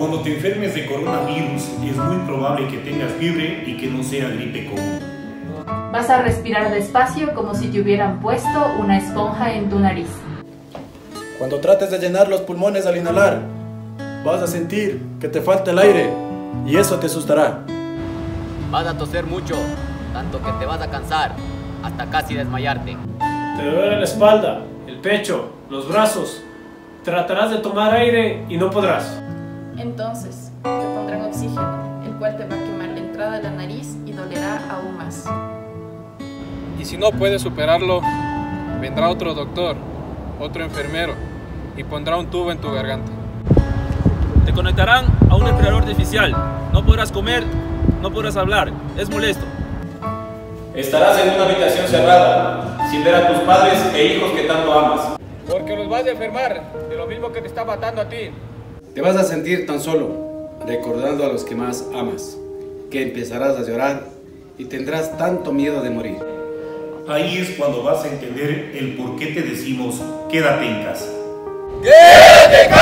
Cuando te enfermes de coronavirus, es muy probable que tengas fiebre y que no sea gripe común. Vas a respirar despacio como si te hubieran puesto una esponja en tu nariz. Cuando trates de llenar los pulmones al inhalar, vas a sentir que te falta el aire y eso te asustará. Vas a toser mucho, tanto que te vas a cansar, hasta casi desmayarte. Te duele la espalda, el pecho, los brazos. Tratarás de tomar aire y no podrás. Entonces, te pondrán oxígeno, el cual te va a quemar la entrada de la nariz y dolerá aún más. Y si no puedes superarlo, vendrá otro doctor, otro enfermero, y pondrá un tubo en tu garganta. Te conectarán a un respirador artificial. No podrás comer, no podrás hablar. Es molesto. Estarás en una habitación cerrada, sin ver a tus padres e hijos que tanto amas. Porque los vas a enfermar de lo mismo que te está matando a ti. Te vas a sentir tan solo, recordando a los que más amas, que empezarás a llorar y tendrás tanto miedo de morir. Ahí es cuando vas a entender el por qué te decimos quédate en casa. ¡Quédate en casa!